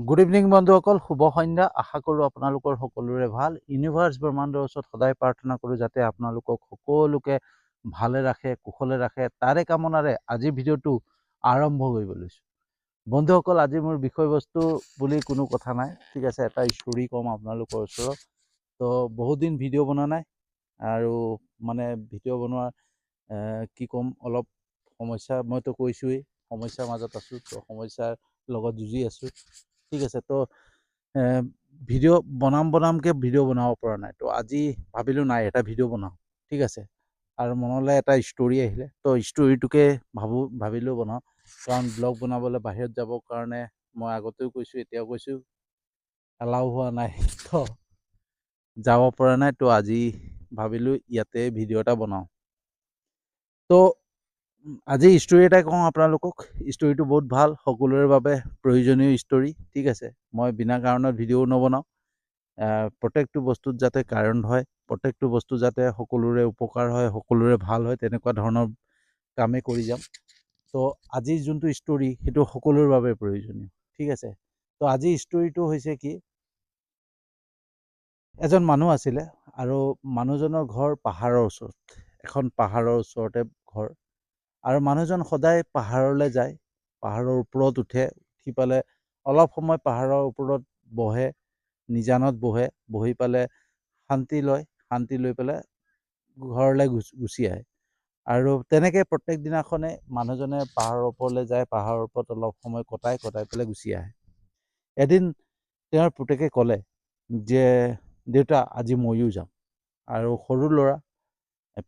Good evening বন্ধুসকল, শুভ সন্ধ্যা। আশা কৰোঁ আপোনালোকৰ সকলোৰে ভাল। ইউনিভাৰ্ছ ব্ৰহ্মাণ্ডৰ ওচৰত সদায় প্ৰাৰ্থনা কৰোঁ যাতে আপোনালোকক সকলোকে ভালে ৰাখে, কুশলে ৰাখে। তাৰে কামনাৰে আজিৰ ভিডিঅ'টো আৰম্ভ কৰিব লৈছোঁ। বন্ধুসকল, আজি মোৰ বিষয়বস্তু বুলি কোনো কথা নাই, ঠিক আছে। এটা ষ্টৰি ক'ম আপোনালোকৰ ওচৰত। তো বহুত দিন ভিডিঅ' বনোৱা নাই আৰু মানে ভিডিঅ' বনোৱাৰ কি ক'ম, অলপ সমস্যা, মইতো কৈছোঁৱেই সমস্যাৰ মাজত আছোঁ। তো সমস্যাৰ লগত যুঁজি আছোঁ, ঠিক আছে। তো ভিডিঅ' বনামকৈ ভিডিঅ' বনাব পৰা নাই। তো আজি ভাবিলোঁ নাই, এটা ভিডিঅ' বনাওঁ, ঠিক আছে। আৰু মনলৈ এটা ষ্টৰি আহিলে, তো ষ্টৰিটোকে ভাবিলোঁ বনাওঁ। কাৰণ ব্লগ বনাবলৈ বাহিৰত যাবৰ কাৰণে মই আগতেও কৈছোঁ, এতিয়াও কৈছোঁ, এলাও হোৱা নাই, তো যাব পৰা নাই। তো আজি ভাবিলোঁ ইয়াতে ভিডিঅ' এটা বনাওঁ। তো আজি ষ্টৰি এটা কওঁ আপোনালোকক। ষ্টৰিটো বহুত ভাল, সকলোৰে বাবে প্ৰয়োজনীয় ষ্টৰি, ঠিক আছে। মই বিনা কাৰণত ভিডিঅ' নবনাওঁ। প্ৰত্যেকটো বস্তুত যাতে কাৰণ হয়, প্ৰত্যেকটো বস্তু যাতে সকলোৰে উপকাৰ হয়, সকলোৰে ভাল হয়, তেনেকুৱা ধৰণৰ কামেই কৰি যাম। তো আজিৰ যোনটো ষ্টৰি সেইটো সকলোৰে বাবে প্ৰয়োজনীয়, ঠিক আছে। তো আজিৰ ষ্টৰিটো হৈছে কি, এজন মানুহ আছিলে আৰু মানুহজনৰ ঘৰ পাহাৰৰ ওচৰত, এখন পাহাৰৰ ওচৰতে ঘৰ। আৰু মানুহজন সদায় পাহাৰলৈ যায়, পাহাৰৰ ওপৰত উঠি পালে অলপ সময় পাহাৰৰ ওপৰত বহে, নিজানত বহি পালে শান্তি লৈ পেলাই ঘৰলৈ গুচি আহে। আৰু তেনেকৈ প্ৰত্যেক দিনাখনে মানুহজনে পাহাৰৰ ওপৰলৈ যায়, পাহাৰৰ ওপৰত অলপ সময় কটাই পেলাই গুচি আহে। এদিন তেওঁৰ পুতেকে ক'লে যে দেউতা, আজি ময়ো যাম। আৰু সৰু ল'ৰা,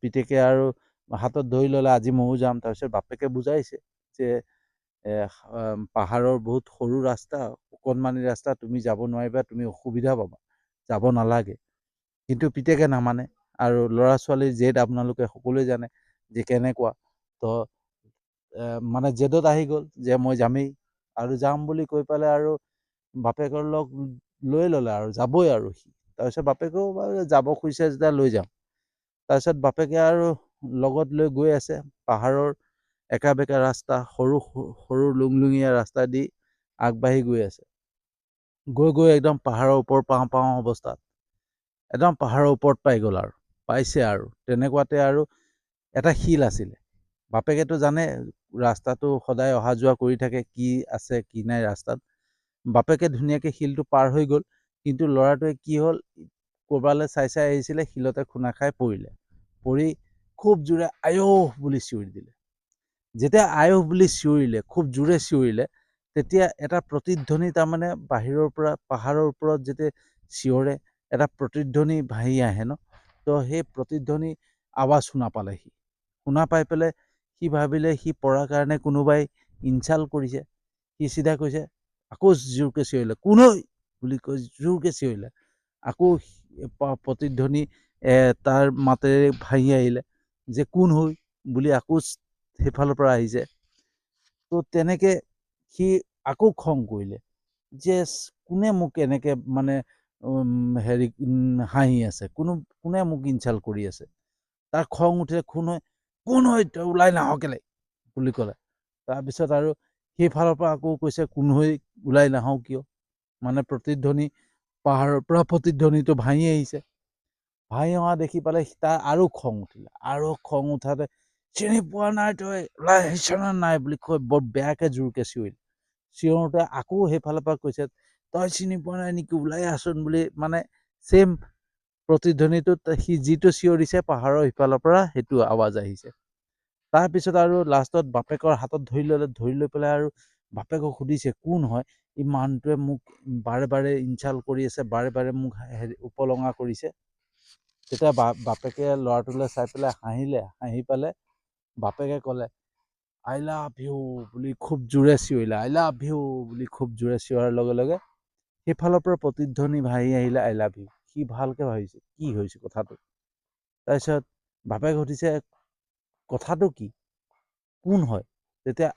পিতেকে আৰু হাতত ধৰি ল'লে, আজি ময়ো যাম। তাৰপিছত বাপেকে বুজাইছে যে পাহাৰৰ বহুত সৰু ৰাস্তা, অকণমানি ৰাস্তা, তুমি যাব নোৱাৰিবা, তুমি অসুবিধা পাবা, যাব নালাগে। কিন্তু পিতেকে নামানে। আৰু ল'ৰা ছোৱালীৰ জেদ আপোনালোকে সকলোৱে জানে যে কেনেকুৱা। তো মানে জেদত আহি গ'ল যে মই যামেই, আৰু যাম বুলি কৈ পেলাই আৰু বাপেকৰ লগ লৈ ল'লে আৰু যাবই আৰু সি। তাৰপিছত বাপেকেও যাব খুজিছে যেতিয়া লৈ যাম। তাৰপিছত বাপেকে আৰু লগত লৈ গৈ আছে পাহাৰৰ একা বেকা ৰাস্তা, সৰু লুংলুঙীয়া ৰাস্তা দি আগবাঢ়ি গৈ আছে। গৈ একদম পাহাৰৰ ওপৰ পাওঁ অৱস্থাত একদম পাহাৰৰ ওপৰত পাই গ'ল। আৰু পাইছে আৰু তেনেকুৱাতে আৰু এটা শিল আছিলে। বাপেকেতো জানে ৰাস্তাটো সদায় অহা যোৱা কৰি থাকে, কি আছে কি নাই ৰাস্তাত। বাপেকে ধুনীয়াকৈ শিলটো পাৰ হৈ গ'ল। কিন্তু ল'ৰাটোৱে কি হ'ল, ক'ৰবালৈ চাই আহিছিলে, শিলতে খুন্দা খাই পৰি খুব জোৰে আয়ৌহ বুলি চিঞৰি দিলে। যেতিয়া আয়ৌহ বুলি চিঞৰিলে, খুব জোৰে চিঞৰিলে, তেতিয়া এটা প্ৰতিধ্বনি, তাৰমানে বাহিৰৰ পৰা পাহাৰৰ ওপৰত যেতিয়া চিঞৰে এটা প্ৰতিধ্বনি ভাহি আহে ন। তো সেই প্ৰতিধ্বনি আৱাজ শুনা পালে সি। শুনা পাই পেলাই সি ভাবিলে সি পৰাৰ কাৰণে কোনোবাই ইনচাল্ট কৰিছে। সি চিধা কৈছে, আকৌ জোৰকৈ চিঞৰিলে, কোন ঐ বুলি কৈ জোৰকৈ চিঞৰিলে। আকৌ প্ৰতিধ্বনি তাৰ মাতেৰে ভাহি আহিলে যে কোন হৈ বুলি, আকৌ সেইফালৰ পৰা আহিছে। তো তেনেকৈ সি আকৌ খং কৰিলে যে কোনে মোক এনেকৈ মানে হাঁহি আছে, কোনে মোক ইনচাল্ট কৰি আছে। তাৰ খং উঠিলে, কোন হৈ তই ওলাই নাহ কেলে বুলি ক'লে। তাৰপিছত আৰু সেইফালৰ পৰা আকৌ কৈছে, কোন হৈ ওলাই নাহওঁ কিয়, মানে প্ৰতিধ্বনি পাহাৰৰ পৰা প্ৰতিধ্বনিটো ভাঙি আহিছে। ভাঙি অহা দেখি পালে তাৰ আৰু খং উঠিলে। আৰু খং উঠাতে, চিনি পোৱা নাই তই, ওলাই আহিছ নে নাই বুলি কৈ বৰ বেয়াকৈ জোৰকৈ চিঞৰিলে। চিঞৰোতে আকৌ সেইফালৰ পৰা কৈছে, তই চিনি পোৱা নাই নেকি, ওলাই আছোন বুলি। মানে ছেম প্ৰতিধ্বনিটোত সি যিটো চিঞৰিছে পাহাৰৰ সিফালৰ পৰা, সেইটো আৱাজ আহিছে। তাৰপিছত আৰু লাষ্টত বাপেকৰ হাতত ধৰি ল'লে। ধৰি লৈ পেলাই আৰু বাপেকক সুধিছে, কোন হয় এই মানুহটোৱে, মোক বাৰে ইনচাল্ট কৰি আছে, বাৰে মোক উপলঙা কৰিছে। তেতিয়া বাপেকে ল'ৰাটোলৈ চাই পেলাই হাঁহিলে। হাঁহি পেলাই বাপেকে ক'লে, আই লাভ ইউ বুলি খুব জোৰে চিঞৰিলে। আই লাভ ইউ বুলি খুব জোৰে চিঞৰাৰ লগে লগে সেইফালৰ পৰা প্ৰতিধ্বনি ভাহি আহিলে, আই লাভ ইউ। সি ভালকৈ ভাবিছে কি হৈছে কথাটো। তাৰপিছত বাপেকে সুধিছে, কথাটো কি, কোন হয়। তেতিয়া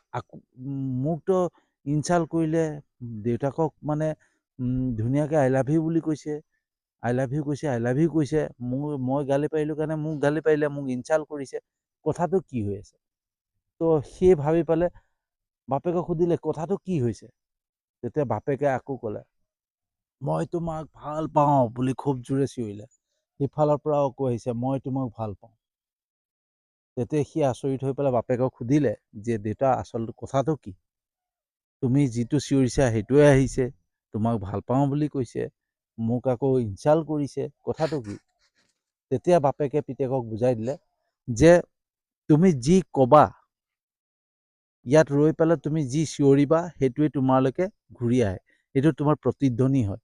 মোকতো ইনচাল্ট কৰিলে, দেউতাকক মানে ধুনীয়াকৈ আই লাভ ইউ বুলি কৈছে, আই লাভ ইউ কৈছে। মই গালি পাৰিলোঁ কাৰণে মোক গালি পাৰিলে, মোক ইনচাল্ট কৰিছে, কথাটো কি হৈ আছে। তো সেই ভাবি পেলাই বাপেকক সুধিলে, কথাটো কি হৈছে। তেতিয়া বাপেকে আকৌ ক'লে, মই তোমাক ভাল পাওঁ বুলি খুব জোৰে চিঞৰিলে। সিফালৰ পৰাও আকৌ আহিছে, মই তোমাক ভাল পাওঁ। তেতিয়া সি আচৰিত হৈ পেলাই বাপেকক সুধিলে যে দেউতা আচলতে কথাটো কি? তুমি যিটো চিঞৰিছা সেইটোৱে আহিছে, তোমাক ভাল পাওঁ বুলি কৈছে, মোক আকৌ ইনচাল্ট কৰিছে, কথাটো কি? তেতিয়া বাপেকে পিতেকক বুজাই দিলে যে তুমি যি ক'বা, ইয়াত ৰৈ পেলাই তুমি যি চিঞৰিবা সেইটোৱে তোমালৈকে ঘূৰি আহে, সেইটো তোমাৰ প্ৰতিধ্বনি হয়।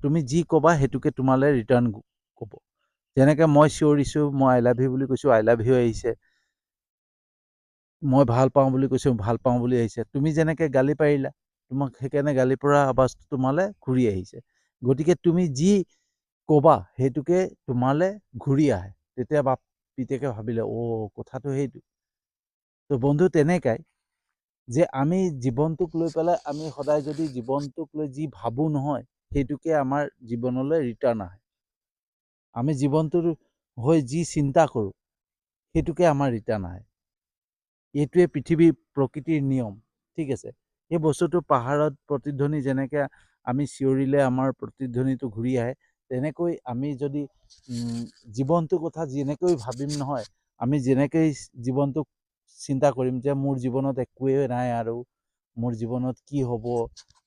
তুমি যি ক'বা সেইটোকে তোমালৈ ৰিটাৰ্ণ ক'ব। যেনেকৈ মই চিঞৰিছোঁ, মই আই লাভ ইউ বুলি কৈছোঁ, আই লাভ ইউ আহিছে। মই ভাল পাওঁ বুলি কৈছোঁ, ভাল পাওঁ বুলি আহিছে। তুমি যেনেকৈ গালি পাৰিলা, তোমাক সেইকাৰণে গালি পৰা আৱাজটো তোমালৈ ঘূৰি আহিছে। গতিকে তুমি যি ক'বা সেইটোকে তোমালৈ ঘূৰি আহে। তেতিয়া পিতেকে ভাবিলে, কথাটো সেইটো। তো বন্ধু তেনেকাই যে আমি জীৱনটোক লৈ পেলাই আমি সদায় যদি জীৱনটোক লৈ যি ভাবোঁ নহয়, সেইটোকে আমাৰ জীৱনলৈ ৰিটাৰ্ণ আহে। আমি জীৱনটোৰ হৈ যি চিন্তা কৰোঁ সেইটোকে আমাৰ ৰিটাৰ্ণ আহে। এইটোৱে পৃথিৱীৰ প্ৰকৃতিৰ নিয়ম, ঠিক আছে। এই বস্তুটো পাহাৰত প্ৰতিধ্বনি যেনেকৈ আমি চিঞৰিলে আমাৰ প্ৰতিধ্বনিটো ঘূৰি আহে, তেনেকৈ আমি যদি জীৱনটোৰ কথা যেনেকৈ ভাবিম নহয়, আমি যেনেকৈ জীৱনটোক চিন্তা কৰিম যে মোৰ জীৱনত একোৱেই নাই আৰু মোৰ জীৱনত কি হ'ব,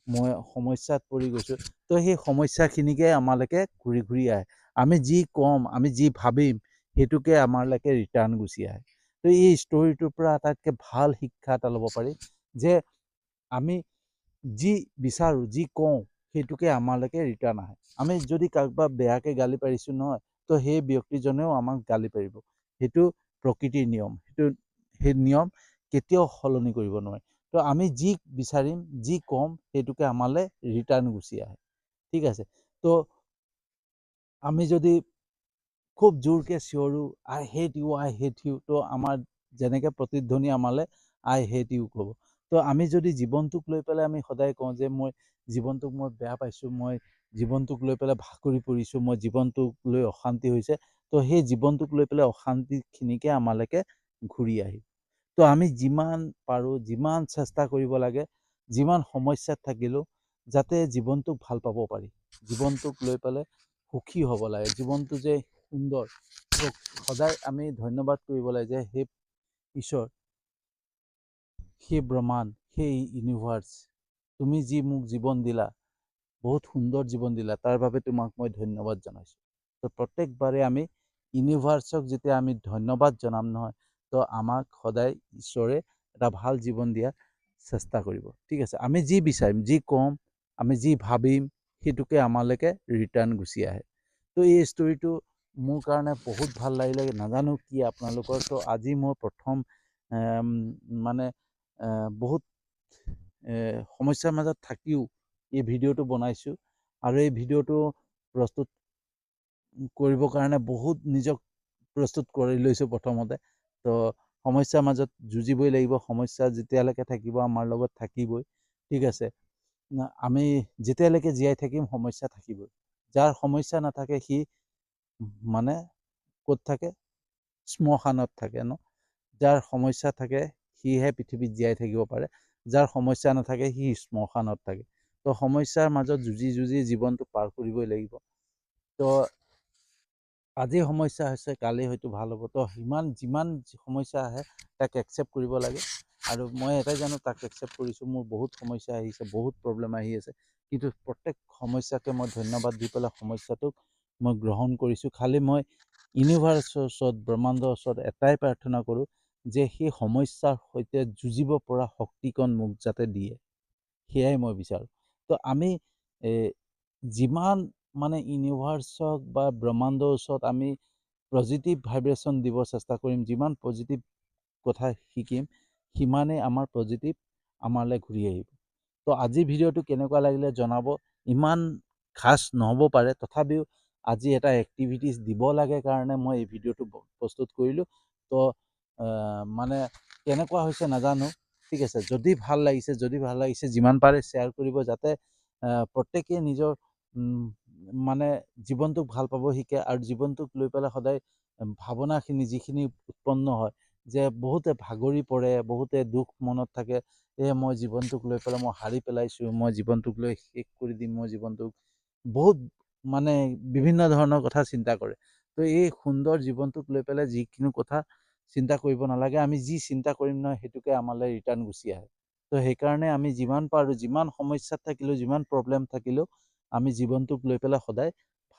মই সমস্যাত পৰি গৈছোঁ, তো সেই সমস্যাখিনিকে আমালৈকে ঘূৰি ঘূৰি আহে। আমি যি ক'ম, আমি যি ভাবিম সেইটোকে আমালৈকে ৰিটাৰ্ণ গুচি আহে। তো এই ষ্টৰিটোৰ পৰা আটাইতকৈ ভাল শিক্ষা এটা ল'ব পাৰি যে আমি যি বিচাৰোঁ, যি কওঁ সেইটোকে আমালৈকে ৰিটাৰ্ণ আহে। আমি যদি কাৰোবাক বেয়াকৈ গালি পাৰিছোঁ নহয়, তো সেই ব্যক্তিজনেও আমাক গালি পাৰিব। সেইটো প্ৰকৃতিৰ নিয়ম, সেই নিয়ম কেতিয়াও সলনি কৰিব নোৱাৰে। তো আমি যি বিচাৰিম, যি ক'ম সেইটোকে আমালৈ ৰিটাৰ্ণ গুচি আহে, ঠিক আছে। তো আমি যদি খুব জোৰকৈ চিঞৰোঁ I hate you, I hate you, তো আমাৰ যেনেকৈ প্ৰতিধ্বনি আমালৈ আই হেট ইউ ক'ব। তো আমি যদি জীৱনটোক লৈ পেলাই আমি সদায় কওঁ যে মই জীৱনটোক মই বেয়া পাইছোঁ, মই জীৱনটোক লৈ পেলাই ভাগৰি পৰিছোঁ, মই জীৱনটোক লৈ অশান্তি হৈছে, তো সেই জীৱনটোক লৈ পেলাই অশান্তিখিনিকে আমালৈকে ঘূৰি আহিব। তো আমি যিমান পাৰোঁ, যিমান চেষ্টা কৰিব লাগে, যিমান সমস্যাত থাকিলেও যাতে জীৱনটোক ভাল পাব পাৰি, জীৱনটোক লৈ পেলাই সুখী হ'ব লাগে, জীৱনটো যে সুন্দৰ, সদায় আমি ধন্যবাদ কৰিব লাগে যে সেই ঈশ্বৰ, সেই ব্ৰহ্মাণ্ড, সেই ইউনিভাৰ্ছ, তুমি যি মোক জীৱন দিলা, বহুত সুন্দৰ জীৱন দিলা, তাৰ বাবে তোমাক মই ধন্যবাদ জনাইছোঁ। তো প্ৰত্যেকবাৰে আমি ইউনিভাৰ্ছক যেতিয়া আমি ধন্যবাদ জনাম নহয়, তো আমাক সদায় ঈশ্বৰে এটা ভাল জীৱন দিয়াৰ চেষ্টা কৰিব, ঠিক আছে। আমি যি বিচাৰিম, যি ক'ম, আমি যি ভাবিম সেইটোকে আমালৈকে ৰিটাৰ্ণ গুচি আহে। তো এই ষ্টৰিটো মোৰ কাৰণে বহুত ভাল লাগিলে, নাজানো কি আপোনালোকৰ। তো আজি মই প্ৰথম মানে বহুত সমস্যাৰ মাজত থাকিও এই ভিডিঅ'টো বনাইছোঁ, আৰু এই ভিডিঅ'টো প্ৰস্তুত কৰিবৰ কাৰণে বহুত নিজক প্ৰস্তুত কৰি লৈছোঁ প্ৰথমতে। তো সমস্যাৰ মাজত যুঁজিবই লাগিব, সমস্যা যেতিয়ালৈকে থাকিব আমাৰ লগত থাকিবই, ঠিক আছে। আমি যেতিয়ালৈকে জীয়াই থাকিম সমস্যা থাকিবই। যাৰ সমস্যা নাথাকে সি মানে ক'ত থাকে, শ্মশানত থাকে ন। যাৰ সমস্যা থাকে সিহে পৃথিৱীত জীয়াই থাকিব পাৰে, যাৰ সমস্যা নাথাকে সি শ্মশানত থাকে। তো সমস্যাৰ মাজত যুঁজি যুঁজি জীৱনটো পাৰ কৰিবই লাগিব। তো আজি সমস্যা হৈছে, কালি হয়তো ভাল হ'ব। তো যিমান সমস্যা আহে তাক একচেপ্ট কৰিব লাগে, আৰু মই এটাই জানো তাক একচেপ্ট কৰিছোঁ। মোৰ বহুত সমস্যা আহিছে, বহুত প্ৰব্লেম আহি আছে, কিন্তু প্ৰত্যেক সমস্যাকে মই ধন্যবাদ দি পেলাই সমস্যাটোক মই গ্ৰহণ কৰিছোঁ। খালি মই ইউনিভাৰ্ছৰ ওচৰত, ব্ৰহ্মাণ্ডৰ ওচৰত এটাই প্ৰাৰ্থনা কৰোঁ যে সেই সমস্যাৰ সৈতে যুঁজিব পৰা শক্তিকণ মোক যাতে দিয়ে, সেয়াই মই বিচাৰোঁ। তো আমি যিমান মানে ইউনিভাৰ্ছক বা ব্ৰহ্মাণ্ডৰ ওচৰত আমি পজিটিভ ভাইব্ৰেশ্যন দিব চেষ্টা কৰিম, যিমান পজিটিভ কথা শিকিম, সিমানেই আমাৰ পজিটিভ আমালৈ ঘূৰি আহিব। তো আজি ভিডিঅ'টো কেনেকুৱা লাগিলে জনাব। ইমান খাচ নহ'ব পাৰে, তথাপিও আজি এটা এক্টিভিটিছ দিব লাগে কাৰণে মই এই ভিডিঅ'টো প্ৰস্তুত কৰিলোঁ। তো মানে কেনেকুৱা হৈছে নাজানো, ঠিক আছে। যদি ভাল লাগিছে যিমান পাৰে শ্বেয়াৰ কৰিব, যাতে প্ৰত্যেকেই নিজৰ মানে জীৱনটোক ভাল পাব শিকে, আৰু জীৱনটোক লৈ পেলাই সদায় ভাৱনাখিনি যিখিনি উৎপন্ন হয়, যে বহুতে ভাগৰি পৰে, বহুতে দুখ মনত থাকে, মই জীৱনটোক লৈ পেলাই মই হাৰি পেলাইছোঁ, মই জীৱনটোক লৈ শেষ কৰি দিম, মই জীৱনটোক বহুত মানে বিভিন্ন ধৰণৰ কথা চিন্তা কৰে। তো এই সুন্দৰ জীৱনটোক লৈ পেলাই যিকোনো কথা চিন্তা কৰিব নালাগে। আমি যি চিন্তা কৰিম নহয় সেইটোকে আমালৈ ৰিটাৰ্ণ গুচি আহে। তো সেইকাৰণে আমি যিমান পাৰোঁ, যিমান সমস্যাত থাকিলেও, যিমান প্ৰব্লেম থাকিলেও আমি জীৱনটোক লৈ পেলাই সদায়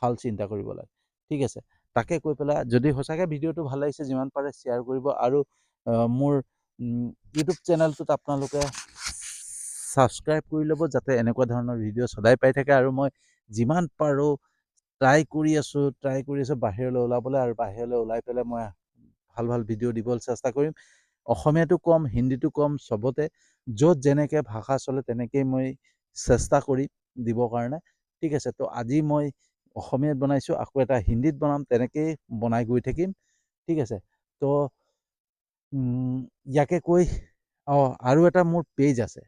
ভাল চিন্তা কৰিব লাগে। ঠিক আছে, তাকে কৈ পেলাই যদি সঁচাকৈ ভিডিঅ'টো ভাল লাগিছে যিমান পাৰে শ্বেয়াৰ কৰিব, আৰু মোৰ ইউটিউব চেনেলটোত আপোনালোকে ছাবস্ক্ৰাইব কৰি ল'ব, যাতে এনেকুৱা ধৰণৰ ভিডিঅ' সদায় পাই থাকে। আৰু মই যিমান পাৰোঁ ট্ৰাই কৰি আছোঁ বাহিৰলৈ ওলাবলৈ, আৰু বাহিৰলৈ ওলাই পেলাই মই ভাল ভাল ভিডিঅ' দিবলৈ চেষ্টা কৰিম। অসমীয়াটো কম, হিন্দীটো কম, চবতে য'ত যেনেকৈ ভাষা চলে তেনেকেই মই চেষ্টা কৰিম দিবৰ কাৰণে। ঠিক আছে, তো আজি মই অসমীয়াত বনাইছোঁ, আকৌ এটা হিন্দীত বনাম, তেনেকেই বনাই গৈ থাকিম। ঠিক আছে, তো ইয়াকে কৈ আৰু এটা মোৰ পেজ আছে,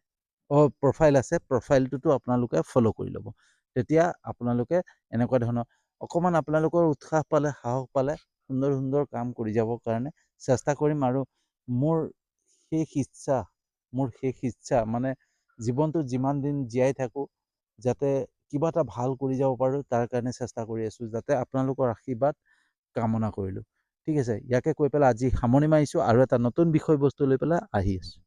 প্ৰফাইল আছে, প্ৰফাইলটোতো আপোনালোকে ফ'ল' কৰি ল'ব। তেতিয়া আপোনালোকে এনেকুৱা ধৰণৰ অকণমান আপোনালোকৰ উৎসাহ পালে, সাহস পালে সুন্দৰ সুন্দৰ কাম কৰি যাবৰ কাৰণে চেষ্টা কৰিম। আৰু মোৰ শেষ ইচ্ছা মানে জীৱনটোত যিমান দিন জীয়াই থাকোঁ যাতে কিবা এটা ভাল কৰি যাব পাৰোঁ, তাৰ কাৰণে চেষ্টা কৰি আছোঁ, যাতে আপোনালোকৰ আশীৰ্বাদ কামনা কৰিলোঁ। ঠিক আছে, ইয়াকে কৈ পেলাই আজি সামৰণি মাৰিছোঁ, আৰু এটা নতুন বিষয়বস্তু লৈ পেলাই আহি আছোঁ।